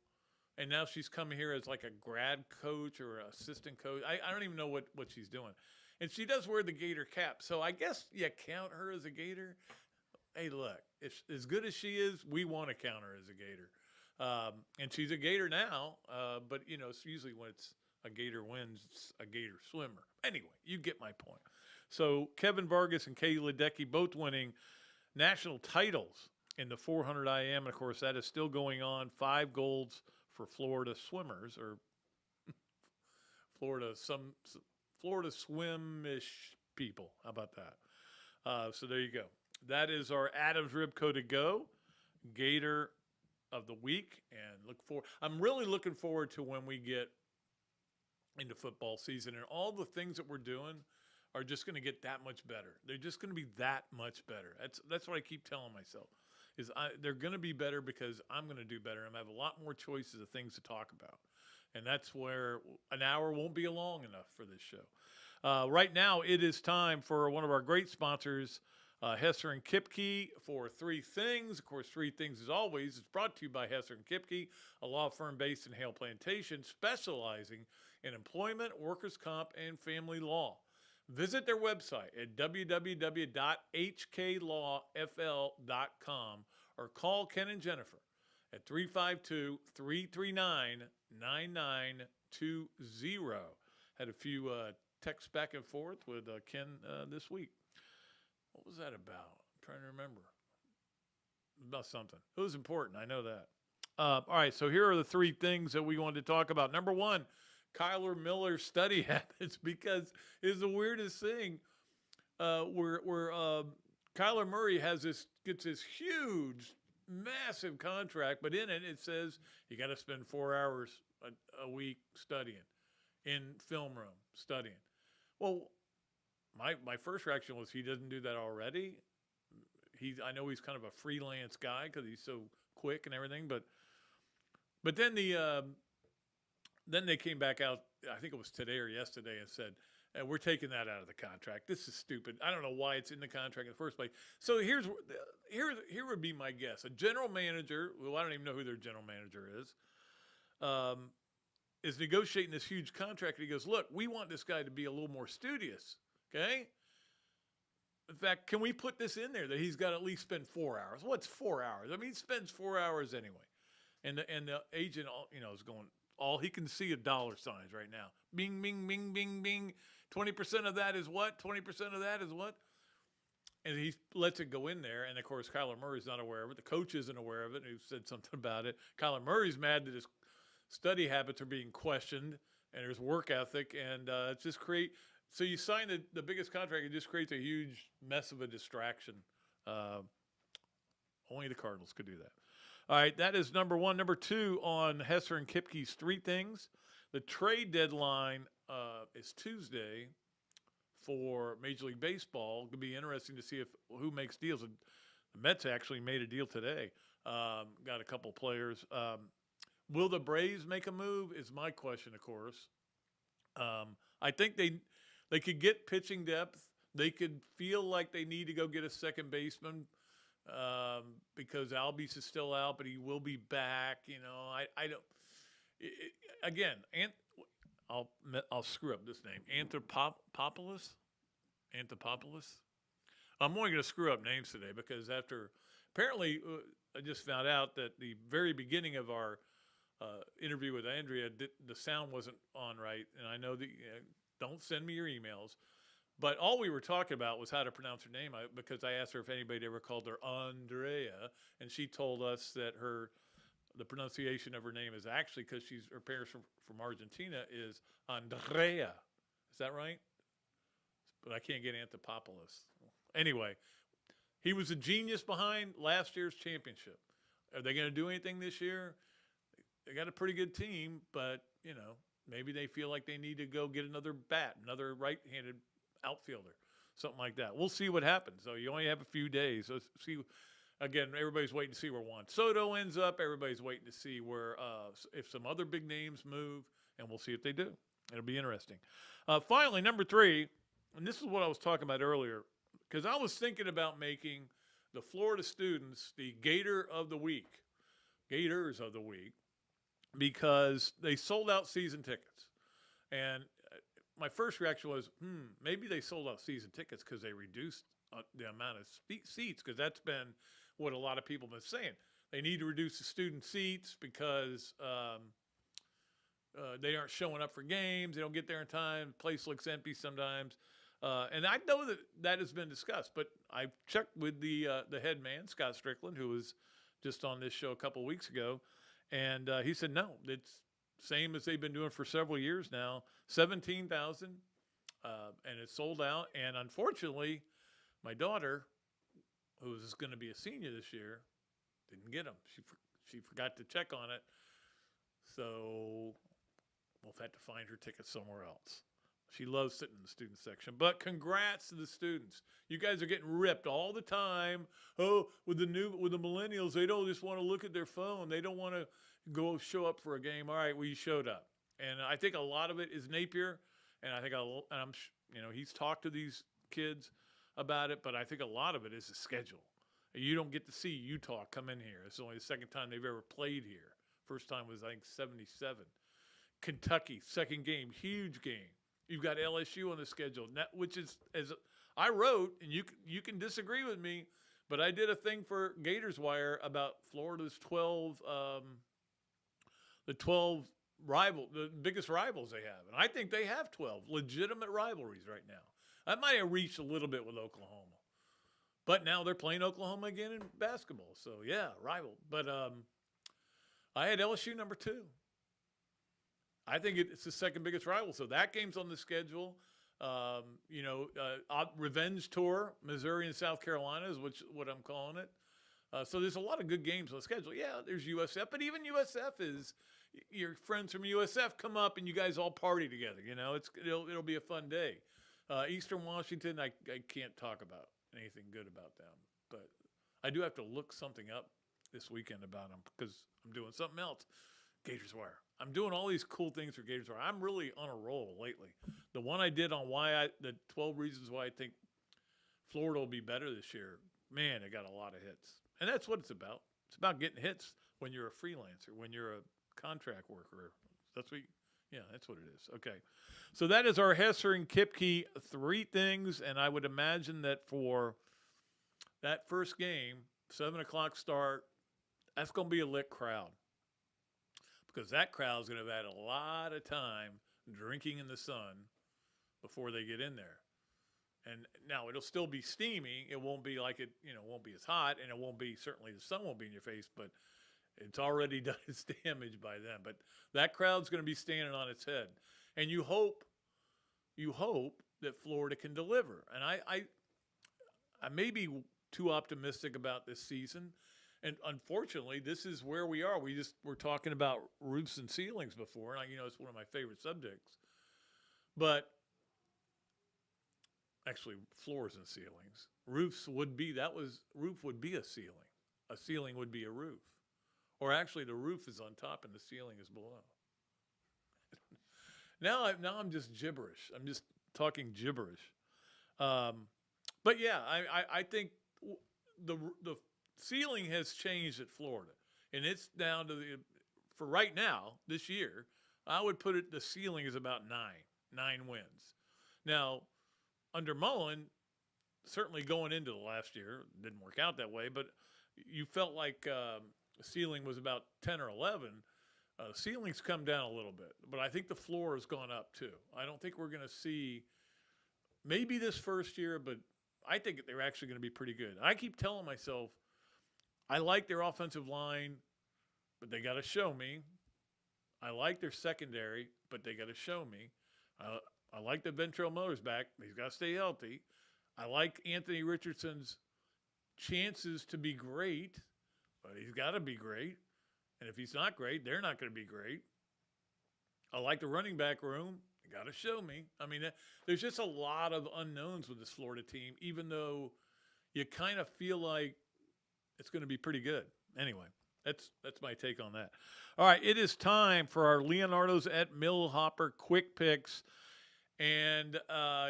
and now she's coming here as like a grad coach or assistant coach. I don't even know what she's doing. And she does wear the Gator cap. So I guess you count her as a Gator. Hey, look, if as good as she is, we want to count her as a Gator. And she's a Gator now, but, it's usually when it's a Gator wins, it's a Gator swimmer. Anyway, you get my point. So Kevin Vargas and Katie Ledecky both winning national titles in the 400 IM. And, of course, that is still going on. 5 golds for Florida swimmers, or Florida swim-ish people. How about that? So there you go. That is our Adams Ribco to Go Gator of the Week. And I'm really looking forward to when we get into football season, and all the things that we're doing are just going to get that much better. They're just going to be that much better. That's what I keep telling myself. They're going to be better because I'm going to do better. I'm going to have a lot more choices of things to talk about. And that's where an hour won't be long enough for this show. Right now, it is time for one of our great sponsors, Hesser Kipke, for 3 Things. Of course, 3 Things, as always, is brought to you by Hesser Kipke, a law firm based in Hale Plantation, specializing in employment, workers' comp, and family law. Visit their website at www.hklawfl.com or call Ken and Jennifer at 352-339-9920. Had a few texts back and forth with Ken this week. What was that about? I'm trying to remember. About something. It was important. I know that. All right, so here are the 3 things that we wanted to talk about. Number 1, Kyler Miller's study habits, because it's the weirdest thing where Kyler Murray gets this huge, massive contract, but in it says you got to spend 4 hours a week studying in film room studying. Well, my first reaction was he doesn't do that already. I know he's kind of a freelance guy because he's so quick and everything, but then then they came back out, I think it was today or yesterday, and said, we're taking that out of the contract. This is stupid. I don't know why it's in the contract in the first place. So here would be my guess. A general manager, well, I don't even know who their general manager is negotiating this huge contract. And he goes, look, we want this guy to be a little more studious, okay? In fact, can we put this in there that he's got to at least spend 4 hours? What's 4 hours? I mean, he spends 4 hours anyway. And the agent, is going, all he can see are dollar signs right now. Bing, bing, bing, bing, bing. 20% of that is what? 20% of that is what? And he lets it go in there. And, of course, Kyler Murray's not aware of it. The coach isn't aware of it. Who said something about it. Kyler Murray's mad that his study habits are being questioned and his work ethic. And it's just so you sign the biggest contract, it just creates a huge mess of a distraction. Only the Cardinals could do that. All right, that is number 1. Number 2 on Hesser and Kipke's 3 Things. The trade deadline is Tuesday for Major League Baseball. It could be interesting to see who makes deals. The Mets actually made a deal today. Got a couple players. Will the Braves make a move is my question, of course. I think they could get pitching depth. They could feel like they need to go get a second baseman because Albies is still out, but he will be back. I don't. Again, I'll screw up this name. Anthropopoulos. I'm only going to screw up names today because apparently I just found out that the very beginning of our interview with Andrea, the sound wasn't on right, and I know that don't send me your emails. But all we were talking about was how to pronounce her name because I asked her if anybody ever called her Andrea, and she told us that the pronunciation of her name is actually, because her parents from Argentina, is Andrea. Is that right? But I can't get Anthopoulos. Anyway, he was a genius behind last year's championship. Are they going to do anything this year? They got a pretty good team, but, maybe they feel like they need to go get another right-handed outfielder, something like that. We'll see what happens. So you only have a few days. So see, again, everybody's waiting to see where Juan Soto ends up. Everybody's waiting to see where if some other big names move, and we'll see if they do. It'll be interesting. Finally, number 3, and this is what I was talking about earlier, because I was thinking about making the Florida students the Gators of the week, because they sold out season tickets. And my first reaction was, maybe they sold out season tickets because they reduced the amount of seats, because that's been what a lot of people have been saying. They need to reduce the student seats because they aren't showing up for games. They don't get there in time. The place looks empty sometimes. And I know that has been discussed, but I checked with the head man, Scott Strickland, who was just on this show a couple of weeks ago, and he said, no, it's same as they've been doing for several years now, 17,000, and it's sold out. And unfortunately, my daughter, who is going to be a senior this year, didn't get them. She forgot to check on it, so we'll have to find her ticket somewhere else. She loves sitting in the student section. But congrats to the students. You guys are getting ripped all the time. Oh, with the millennials, they don't just want to look at their phone. They don't want to go show up for a game. All right, well, you showed up. And I think a lot of it is Napier, and I think he's talked to these kids about it, but I think a lot of it is the schedule. You don't get to see Utah come in here. It's only the second time they've ever played here. First time was, I think, 1977. Kentucky, second game, huge game. You've got LSU on the schedule, which is, as I wrote, and you can disagree with me, but I did a thing for Gators Wire about Florida's 12, the biggest rivals they have. And I think they have 12 legitimate rivalries right now. That might have reached a little bit with Oklahoma. But now they're playing Oklahoma again in basketball. So, yeah, rival. But I had LSU number 2. I think it's the second biggest rival. So that game's on the schedule. Revenge tour, Missouri and South Carolina is what I'm calling it. So there's a lot of good games on the schedule. Yeah, there's USF, but even USF is your friends from USF come up and you guys all party together. It'll be a fun day. Eastern Washington, I can't talk about anything good about them, but I do have to look something up this weekend about them because I'm doing something else. Gators Wire. I'm doing all these cool things for Gators Wire. I'm really on a roll lately. The one I did on the 12 reasons why I think Florida will be better this year, man, it got a lot of hits. And that's what it's about. It's about getting hits when you're a freelancer, when you're a contract worker. That's what it is. Okay. So that is our Hesser and Kipke 3 things. And I would imagine that for that first game, 7 o'clock start, that's going to be a lit crowd. Because that crowd's going to have had a lot of time drinking in the sun before they get in there. And now it'll still be steamy. It won't be like it won't be as hot, and it won't be, certainly the sun won't be in your face, but it's already done its damage by then. But that crowd's going to be standing on its head. And you hope that Florida can deliver. And I may be too optimistic about this season. And unfortunately, this is where we are. We're talking about roofs and ceilings before, and it's one of my favorite subjects. But actually, floors and ceilings. Roof would be a ceiling. A ceiling would be a roof, Or actually, the roof is on top and the ceiling is below. Now I'm just gibberish. I'm just talking gibberish. But yeah, I think the ceiling has changed at Florida, and it's down to for right now this year. I would put it the ceiling is about nine wins. Now, under Mullen, certainly going into the last year, didn't work out that way, but you felt like the ceiling was about 10 or 11. Ceiling's come down a little bit, but I think the floor has gone up too. I don't think we're going to see maybe this first year, but I think they're actually going to be pretty good. I keep telling myself, I like their offensive line, but they got to show me. I like their secondary, but they got to show me. I like the Ventrell Motors back. He's got to stay healthy. I like Anthony Richardson's chances to be great, but he's got to be great. And if he's not great, they're not going to be great. I like the running back room. You got to show me. I mean, there's just a lot of unknowns with this Florida team, even though you kind of feel like it's going to be pretty good. Anyway, that's my take on that. All right, it is time for our Leonardo's at Millhopper quick picks. And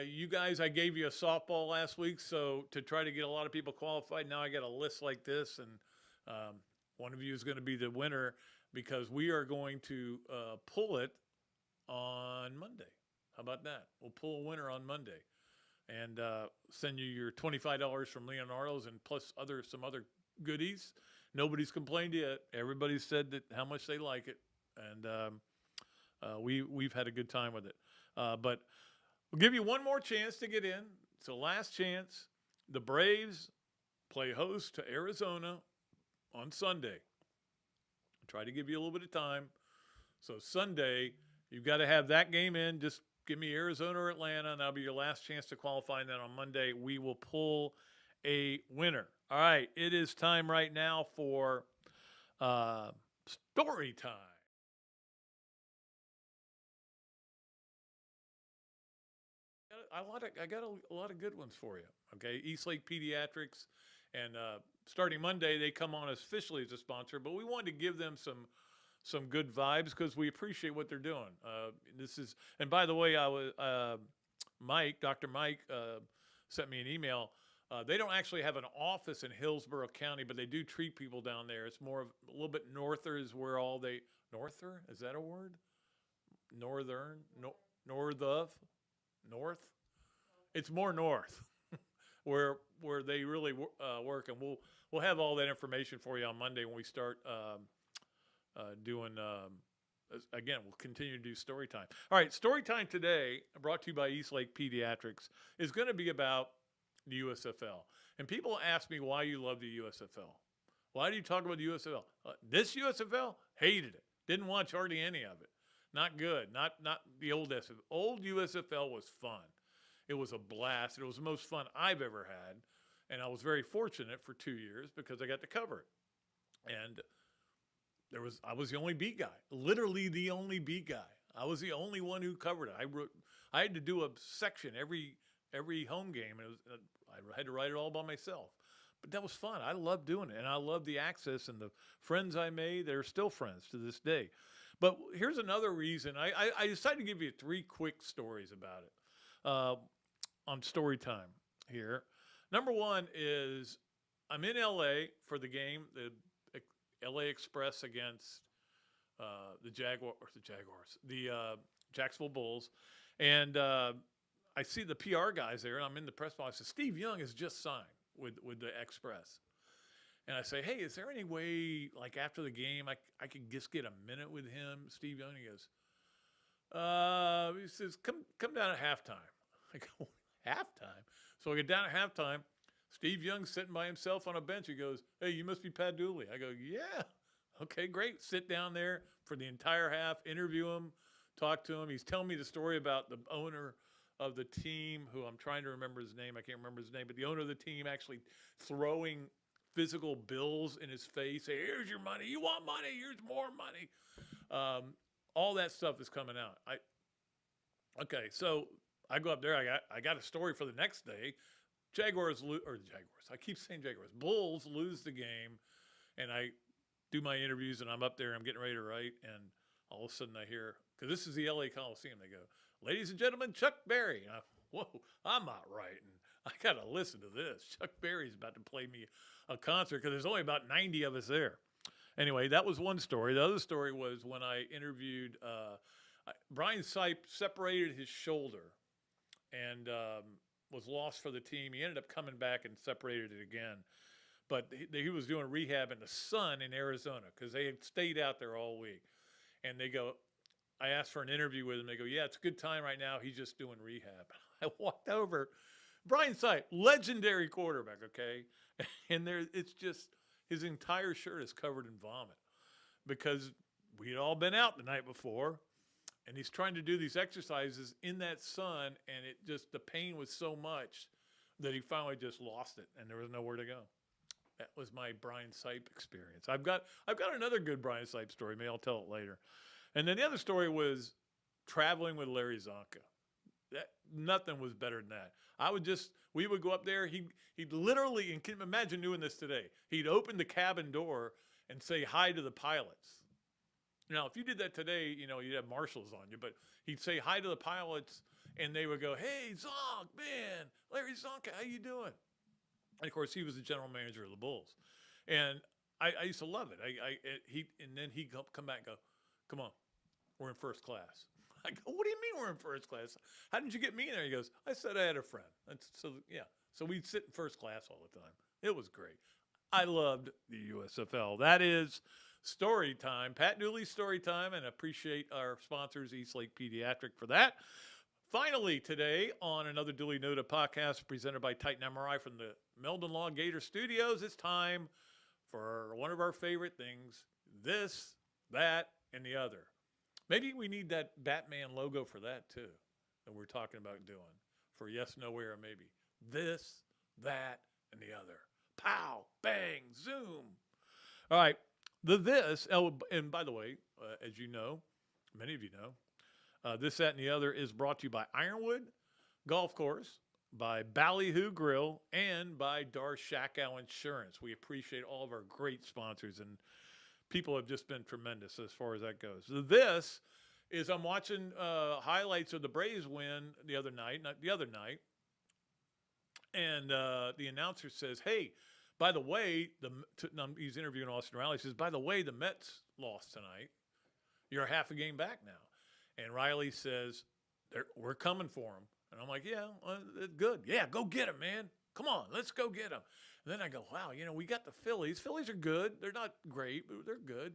you guys, I gave you a softball last week, so to try to get a lot of people qualified, now I got a list like this, and one of you is going to be the winner because we are going to pull it on Monday. How about that? We'll pull a winner on Monday and send you your $25 from Leonardo's and plus some other goodies. Nobody's complained yet. Everybody said that how much they like it, and we've had a good time with it. But we'll give you one more chance to get in. It's the last chance. The Braves play host to Arizona on Sunday. I'll try to give you a little bit of time. So Sunday, you've got to have that game in. Just give me Arizona or Atlanta, and that'll be your last chance to qualify. And then on Monday, we will pull a winner. All right, it is time right now for story time. I got a lot of good ones for you. Okay, Eastlake Pediatrics, and starting Monday they come on officially as a sponsor, but we wanted to give them some good vibes because we appreciate what they're doing. And by the way, I was Dr. Mike sent me an email. They don't actually have an office in Hillsborough County, but they do treat people down there. It's more of a little bit norther is where all they norther, is that a word? Northern, north of. North, it's more north, where they really work, and we'll have all that information for you on Monday when we start doing. Again, we'll continue to do story time. All right, story time today, brought to you by Eastlake Pediatrics, is going to be about the USFL. And people ask me why you love the USFL. Why do you talk about the USFL? This USFL, hated it. Didn't watch hardly any of it. Not good. Not the old USFL. Old USFL was fun. It was a blast. It was the most fun I've ever had. And I was very fortunate for 2 years because I got to cover it. And I was the only beat guy, literally the only beat guy. I was the only one who covered it. I had to do a section every home game, and I had to write it all by myself. But that was fun. I loved doing it, and I loved the access and the friends I made. They're still friends to this day. But here's another reason. I decided to give you 3 quick stories about it on story time here. Number one is I'm in L.A. for the game, the L.A. Express against the Jacksonville Bulls. And I see the PR guys there, and I'm in the press box. Steve Young has just signed with the Express. And I say, hey, is there any way, like after the game, I could just get a minute with him, Steve Young? He goes, he says, come down at halftime. I go, halftime? So I get down at halftime. Steve Young's sitting by himself on a bench. He goes, hey, you must be Pat Dooley. I go, yeah. Okay, great. Sit down there for the entire half, interview him, talk to him. He's telling me the story about the owner of the team, who I'm trying to remember his name. I can't remember his name, but the owner of the team actually throwing physical bills in his face. Say, here's your money. You want money? Here's more money. All that stuff is coming out. Okay, so I go up there. I got a story for the next day. Jaguars. I keep saying Jaguars. Bulls lose the game, and I do my interviews, and I'm up there, I'm getting ready to write, and all of a sudden I hear, because this is the LA Coliseum, they go, ladies and gentlemen, Chuck Berry. And whoa, I'm not writing. I got to listen to this. Chuck Berry's about to play me a concert because there's only about 90 of us there. Anyway, that was one story. The other story was when I interviewed Brian Sipe separated his shoulder and was lost for the team. He ended up coming back and separated it again. But he was doing rehab in the sun in Arizona because they had stayed out there all week. And they go, I asked for an interview with him. They go, yeah, it's a good time right now. He's just doing rehab. I walked over. Brian Sipe, legendary quarterback, okay? And it's just his entire shirt is covered in vomit because we'd all been out the night before. And he's trying to do these exercises in that sun, and the pain was so much that he finally just lost it, and there was nowhere to go. That was my Brian Sipe experience. I've got another good Brian Sipe story. Maybe I'll tell it later. And then the other story was traveling with Larry Zonka. Nothing was better than that. We would go up there. He'd literally, and can imagine doing this today. He'd open the cabin door and say hi to the pilots. Now, if you did that today, you'd have marshals on you, but he'd say hi to the pilots, and they would go, hey, Zonk, man, Larry Zonka, how you doing? And, of course, he was the general manager of the Bulls. And I used to love it. And then he'd come back and go, come on, we're in first class. I go, what do you mean we're in first class? How did you get me in there? He goes, I said I had a friend. So we'd sit in first class all the time. It was great. I loved the USFL. That is story time, Pat Dooley's story time, and appreciate our sponsors, Eastlake Pediatric, for that. Finally, today on Another Dooley Noted Podcast presented by Titan MRI from the Meldon Law Gator Studios, it's time for one of our favorite things, this, that, and the other. Maybe we need that Batman logo for that, too, that we're talking about doing for yes, no, where, or maybe. This, that, and the other. Pow, bang, zoom. All right. And by the way, as you know, many of you know, this, that, and the other is brought to you by Ironwood Golf Course, by Ballyhoo Grill, and by Dar Shakow Insurance. We appreciate all of our great sponsors, and people have just been tremendous as far as that goes. This is I'm watching highlights of the Braves win the other night, and the announcer says, hey, by the way, he's interviewing Austin Riley. He says, by the way, the Mets lost tonight. You're half a game back now. And Riley says, we're coming for him. And I'm like, yeah, good. Yeah, go get him, man. Come on, let's go get him. And then I go, wow, we got the Phillies. Phillies are good. They're not great, but they're good.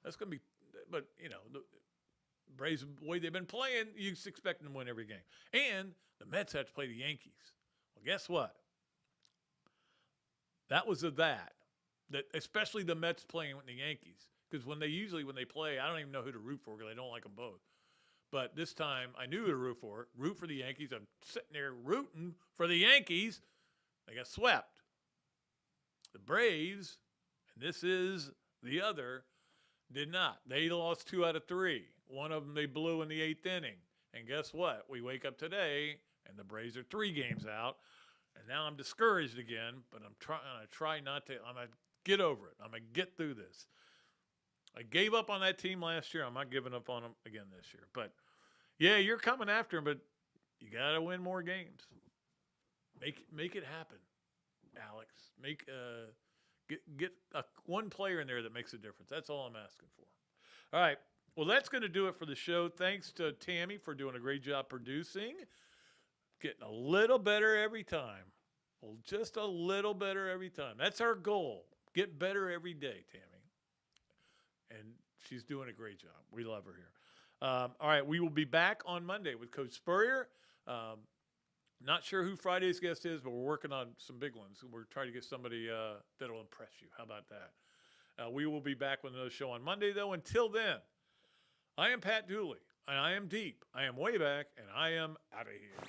That's going to be – but, the Braves, the way they've been playing, you expect them to win every game. And the Mets have to play the Yankees. Well, guess what? That was that especially the Mets playing with the Yankees. Because when they play, I don't even know who to root for because I don't like them both. But this time, I knew who to root for the Yankees. I'm sitting there rooting for the Yankees. They got swept. The Braves, and this is the other, did not. They lost 2 out of 3. One of them they blew in the 8th inning. And guess what? We wake up today, and the Braves are 3 games out. And now I'm discouraged again, but I'm going to get over it. I'm going to get through this. I gave up on that team last year. I'm not giving up on them again this year. But, yeah, you're coming after them, but you got to win more games. Make it happen, Alex. Get one player in there that makes a difference. That's all I'm asking for. All right. Well, that's going to do it for the show. Thanks to Tammy for doing a great job producing. Getting a little better every time. Well, just a little better every time. That's our goal. Get better every day, Tammy. And she's doing a great job. We love her here. All right, we will be back on Monday with Coach Spurrier. Not sure who Friday's guest is, but we're working on some big ones. We're trying to get somebody that'll impress you. How about that? We will be back with another show on Monday, though. Until then, I am Pat Dooley, and I am deep. I am way back, and I am out of here.